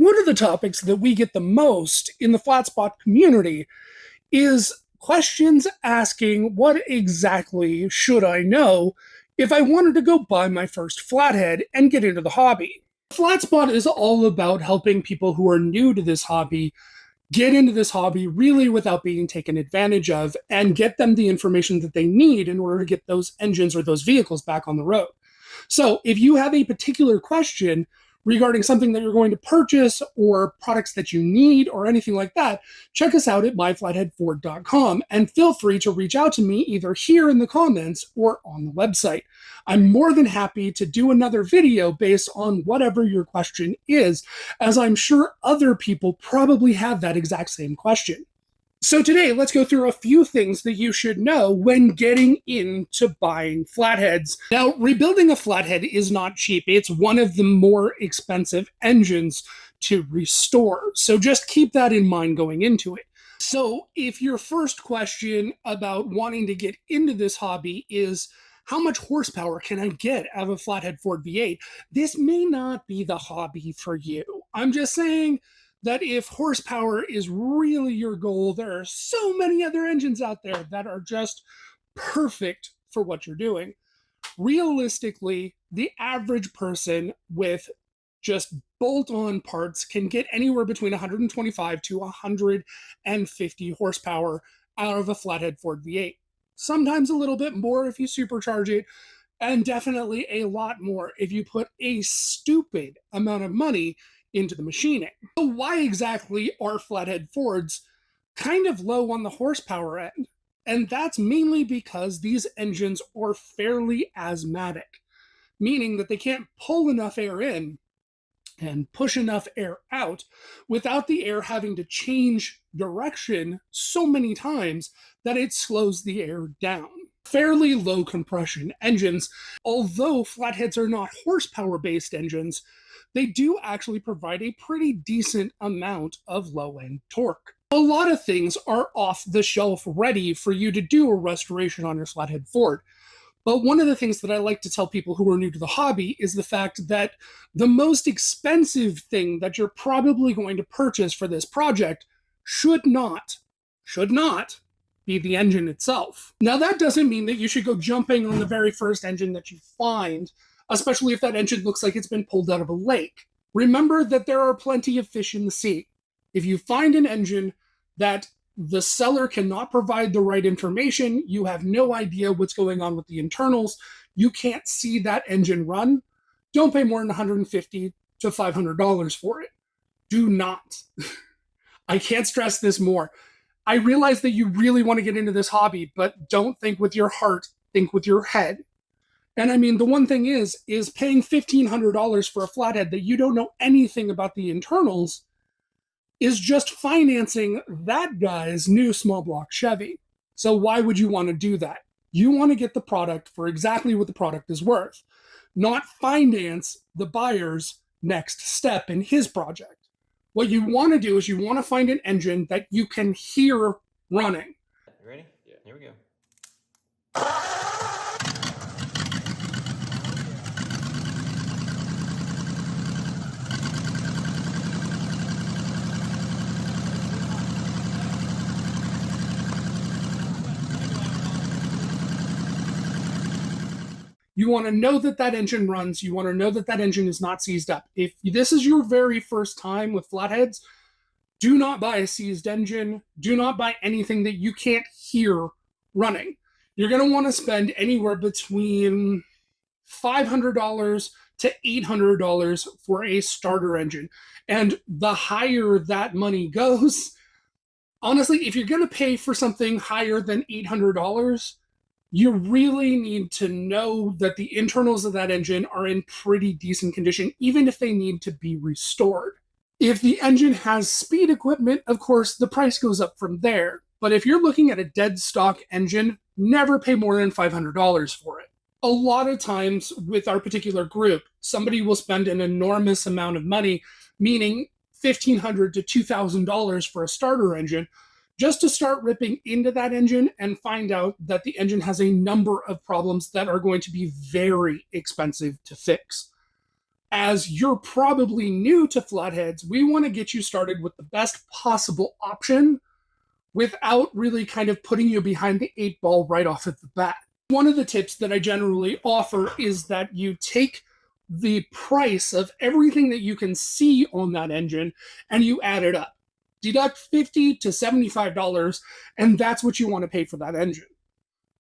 one of the topics that we get the most in the flat spot community is questions asking, what exactly should I know if I wanted to go buy my first flathead and get into the hobby? Flat spot is all about helping people who are new to this hobby get into this hobby really without being taken advantage of and get them the information that they need in order to get those engines or those vehicles back on the road. So if you have a particular question regarding something that you're going to purchase or products that you need or anything like that, check us out at myflatheadford.com and feel free to reach out to me either here in the comments or on the website. I'm more than happy to do another video based on whatever your question is, as I'm sure other people probably have that exact same question. So today, let's go through a few things that you should know when getting into buying flatheads. Now, rebuilding a flathead is not cheap. It's one of the more expensive engines to restore. So just keep that in mind going into it. So if your first question about wanting to get into this hobby is, how much horsepower can I get out of a Flathead Ford V8? This may not be the hobby for you. I'm just saying that if horsepower is really your goal, there are so many other engines out there that are just perfect for what you're doing. Realistically, the average person with just bolt-on parts can get anywhere between 125 to 150 horsepower out of a Flathead Ford V8. Sometimes a little bit more if you supercharge it, and definitely a lot more if you put a stupid amount of money into the machining. So why exactly are Flathead Fords kind of low on the horsepower end? And that's mainly because these engines are fairly asthmatic, meaning that they can't pull enough air in and push enough air out without the air having to change direction so many times that it slows the air down. Fairly low compression engines, although flatheads are not horsepower-based engines, they do actually provide a pretty decent amount of low-end torque. A lot of things are off the shelf ready for you to do a restoration on your Flathead Ford. But one of the things that I like to tell people who are new to the hobby is the fact that the most expensive thing that you're probably going to purchase for this project should not be the engine itself. Now, that doesn't mean that you should go jumping on the very first engine that you find, especially if that engine looks like it's been pulled out of a lake. Remember that there are plenty of fish in the sea. If you find an engine that the seller cannot provide the right information, you have no idea what's going on with the internals, you can't see that engine run, don't pay more than $150 to $500 for it. Do not. I can't stress this more. I realize that you really want to get into this hobby, but don't think with your heart, think with your head. And I mean, the one thing is paying $1,500 for a flathead that you don't know anything about the internals is just financing that guy's new small block Chevy. So why would you want to do that? You want to get the product for exactly what the product is worth, not finance the buyer's next step in his project. What you want to do is you want to find an engine that you can hear running. You ready? Yeah. Here we go. You want to know that that engine runs. You want to know that that engine is not seized up. If this is your very first time with flatheads, do not buy a seized engine. Do not buy anything that you can't hear running. You're going to want to spend anywhere between $500 to $800 for a starter engine. And the higher that money goes, honestly, if you're going to pay for something higher than $800, you really need to know that the internals of that engine are in pretty decent condition, even if they need to be restored. If the engine has speed equipment, of course, the price goes up from there. But if you're looking at a dead stock engine, never pay more than $500 for it. A lot of times with our particular group, somebody will spend an enormous amount of money, meaning $1,500 to $2,000 for a starter engine, just to start ripping into that engine and find out that the engine has a number of problems that are going to be very expensive to fix. As you're probably new to flatheads, we want to get you started with the best possible option without really kind of putting you behind the eight ball right off at the bat. One of the tips that I generally offer is that you take the price of everything that you can see on that engine and you add it up. Deduct $50 to $75, and that's what you want to pay for that engine.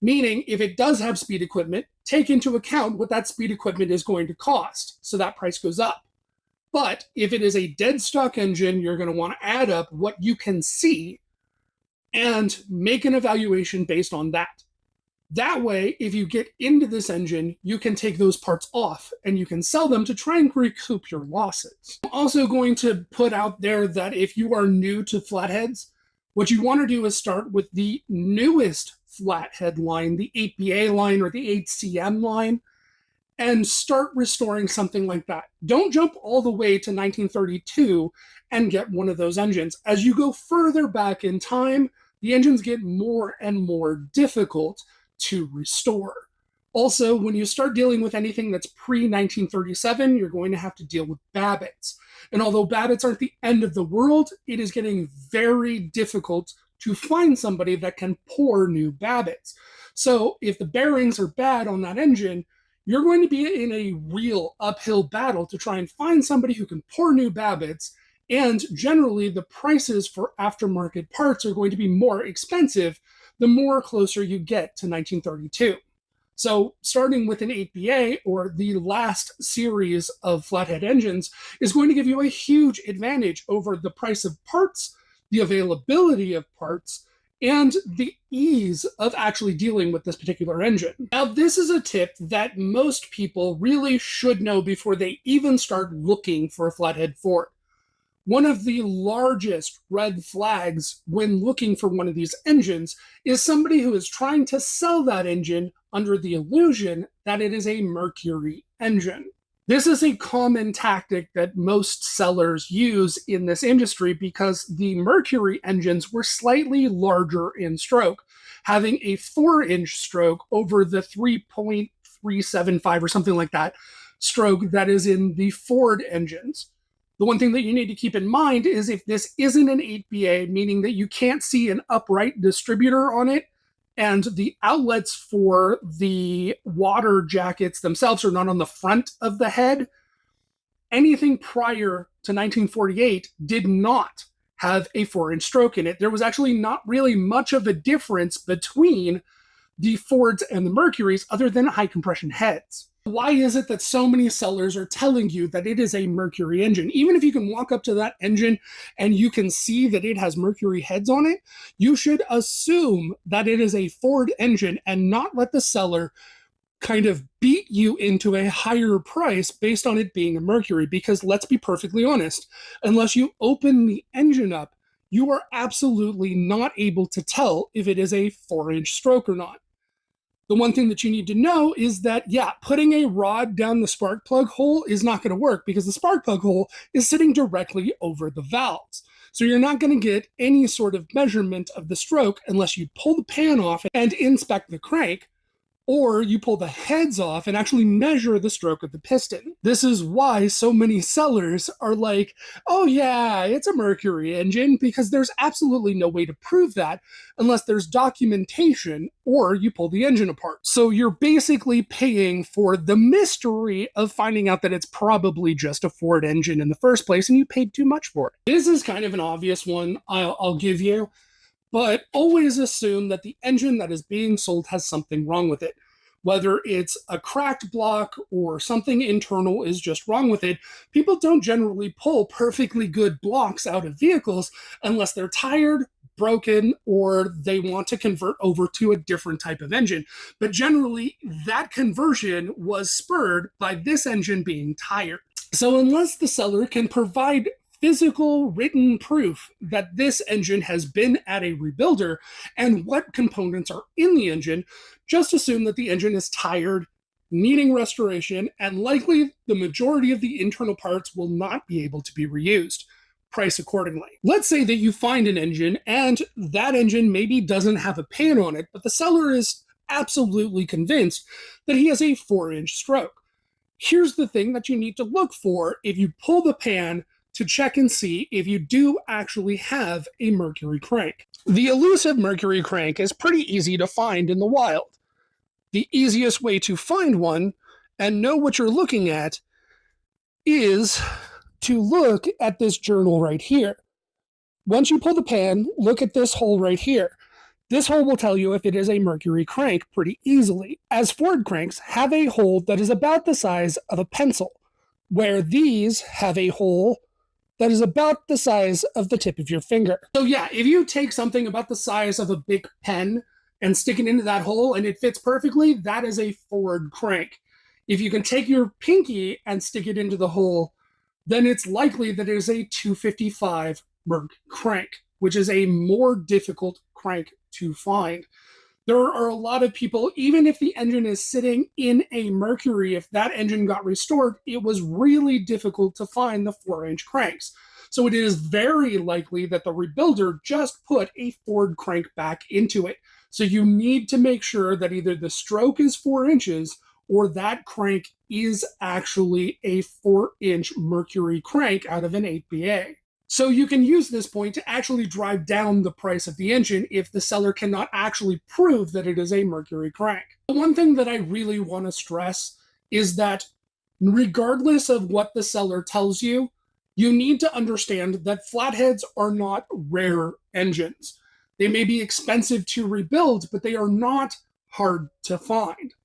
Meaning, if it does have speed equipment, take into account what that speed equipment is going to cost, so that price goes up. But if it is a dead stock engine, you're going to want to add up what you can see and make an evaluation based on that. That way, if you get into this engine, you can take those parts off and you can sell them to try and recoup your losses. I'm also going to put out there that if you are new to flatheads, what you want to do is start with the newest flathead line, the 8BA line or the 8CM line, and start restoring something like that. Don't jump all the way to 1932 and get one of those engines. As you go further back in time, the engines get more and more difficult to restore. Also, when you start dealing with anything that's pre-1937, you're going to have to deal with Babbitts. And although Babbitts aren't the end of the world, it is getting very difficult to find somebody that can pour new Babbitts. So if the bearings are bad on that engine, you're going to be in a real uphill battle to try and find somebody who can pour new Babbitts. And generally, the prices for aftermarket parts are going to be more expensive the more closer you get to 1932. So starting with an 8BA or the last series of flathead engines is going to give you a huge advantage over the price of parts, the availability of parts, and the ease of actually dealing with this particular engine. Now, this is a tip that most people really should know before they even start looking for a flathead Ford. One of the largest red flags when looking for one of these engines is somebody who is trying to sell that engine under the illusion that it is a Mercury engine. This is a common tactic that most sellers use in this industry because the Mercury engines were slightly larger in stroke, having a 4-inch stroke over the 3.375 or something like that stroke that is in the Ford engines. The one thing that you need to keep in mind is if this isn't an 8BA, meaning that you can't see an upright distributor on it, and the outlets for the water jackets themselves are not on the front of the head, anything prior to 1948 did not have a 4-inch stroke in it. There was actually not really much of a difference between the Fords and the Mercurys other than high compression heads. Why is it that so many sellers are telling you that it is a Mercury engine? Even if you can walk up to that engine and you can see that it has Mercury heads on it, you should assume that it is a Ford engine and not let the seller kind of beat you into a higher price based on it being a Mercury. Because let's be perfectly honest, unless you open the engine up, you are absolutely not able to tell if it is a 4-inch stroke or not. The one thing that you need to know is that, putting a rod down the spark plug hole is not going to work because the spark plug hole is sitting directly over the valves. So you're not going to get any sort of measurement of the stroke unless you pull the pan off and inspect the crank, or you pull the heads off and actually measure the stroke of the piston. This is why so many sellers are like, oh yeah, it's a Mercury engine, because there's absolutely no way to prove that unless there's documentation or you pull the engine apart. So you're basically paying for the mystery of finding out that it's probably just a Ford engine in the first place and you paid too much for it. This is kind of an obvious one I'll give you. But always assume that the engine that is being sold has something wrong with it. Whether it's a cracked block or something internal is just wrong with it, people don't generally pull perfectly good blocks out of vehicles unless they're tired, broken, or they want to convert over to a different type of engine. But generally, that conversion was spurred by this engine being tired. So unless the seller can provide physical written proof that this engine has been at a rebuilder and what components are in the engine, just assume that the engine is tired, needing restoration, and likely the majority of the internal parts will not be able to be reused. Price accordingly. Let's say that you find an engine and that engine maybe doesn't have a pan on it, but the seller is absolutely convinced that he has a 4-inch stroke. Here's the thing that you need to look for if you pull the pan to check and see if you do actually have a mercury crank. The elusive mercury crank is pretty easy to find in the wild. The easiest way to find one and know what you're looking at is to look at this journal right here. Once you pull the pan, look at this hole right here. This hole will tell you if it is a mercury crank pretty easily, as Ford cranks have a hole that is about the size of a pencil, where these have a hole that is about the size of the tip of your finger. So yeah, if you take something about the size of a big pen and stick it into that hole and it fits perfectly, that is a Ford crank. If you can take your pinky and stick it into the hole, then it's likely that it is a 255 Merc crank, which is a more difficult crank to find. There are a lot of people, even if the engine is sitting in a Mercury, if that engine got restored, it was really difficult to find the 4-inch cranks. So it is very likely that the rebuilder just put a Ford crank back into it. So you need to make sure that either the stroke is 4 inches or that crank is actually a 4-inch Mercury crank out of an 8BA. So you can use this point to actually drive down the price of the engine if the seller cannot actually prove that it is a Mercury crank. The one thing that I really want to stress is that regardless of what the seller tells you, you need to understand that flatheads are not rare engines. They may be expensive to rebuild, but they are not hard to find.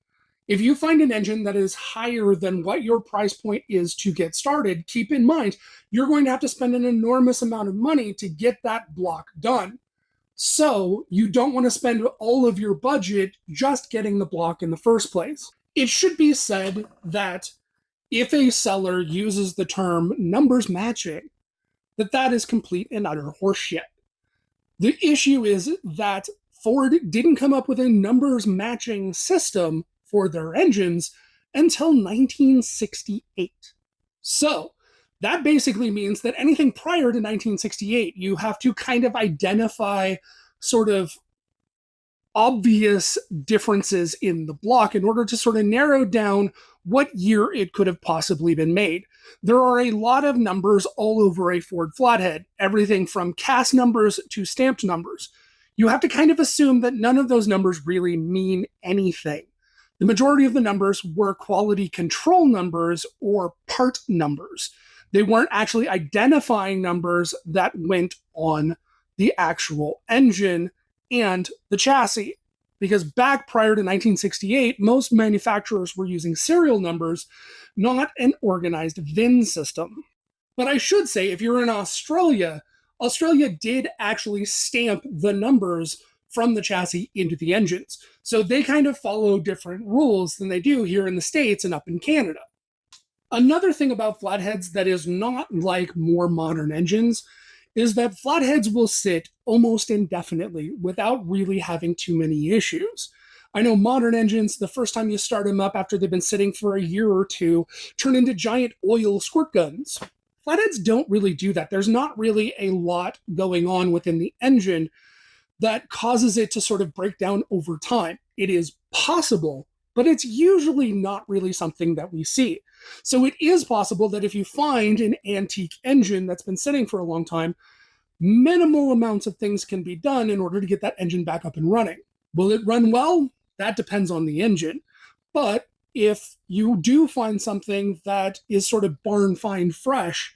If you find an engine that is higher than what your price point is to get started, keep in mind, you're going to have to spend an enormous amount of money to get that block done. So you don't want to spend all of your budget just getting the block in the first place. It should be said that if a seller uses the term numbers matching, that is complete and utter horseshit. The issue is that Ford didn't come up with a numbers matching system for their engines until 1968. So that basically means that anything prior to 1968, you have to kind of identify sort of obvious differences in the block in order to sort of narrow down what year it could have possibly been made. There are a lot of numbers all over a Ford Flathead, everything from cast numbers to stamped numbers. You have to kind of assume that none of those numbers really mean anything. The majority of the numbers were quality control numbers or part numbers. They weren't actually identifying numbers that went on the actual engine and the chassis. Because back prior to 1968, most manufacturers were using serial numbers, not an organized VIN system. But I should say, if you're in Australia, Australia did actually stamp the numbers from the chassis into the engines. So they kind of follow different rules than they do here in the States and up in Canada. Another thing about flatheads that is not like more modern engines is that flatheads will sit almost indefinitely without really having too many issues. I know modern engines, the first time you start them up after they've been sitting for a year or two, turn into giant oil squirt guns. Flatheads don't really do that. There's not really a lot going on within the engine that causes it to sort of break down over time. It is possible, but it's usually not really something that we see. So it is possible that if you find an antique engine that's been sitting for a long time, minimal amounts of things can be done in order to get that engine back up and running. Will it run well? That depends on the engine. But if you do find something that is sort of barn find fresh,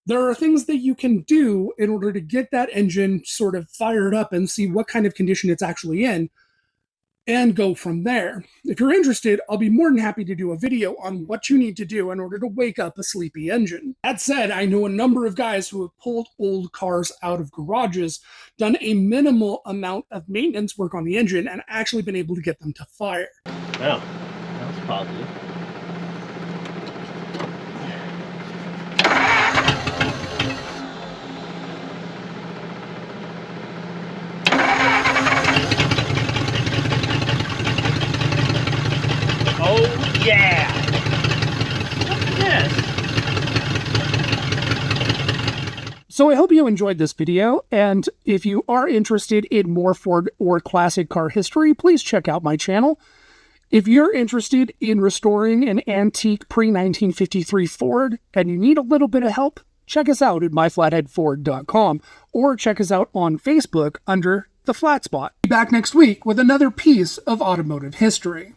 there are things that you can do in order to get that engine sort of fired up and see what kind of condition it's actually in and go from there. If you're interested, I'll be more than happy to do a video on what you need to do in order to wake up a sleepy engine. That said, I know a number of guys who have pulled old cars out of garages, done a minimal amount of maintenance work on the engine, and actually been able to get them to fire. Well, that was positive. Oh, yeah! Yes! So I hope you enjoyed this video, and if you are interested in more Ford or classic car history, please check out my channel. If you're interested in restoring an antique pre-1953 Ford and you need a little bit of help, check us out at myflatheadford.com or check us out on Facebook under The Flat Spot. Be back next week with another piece of automotive history.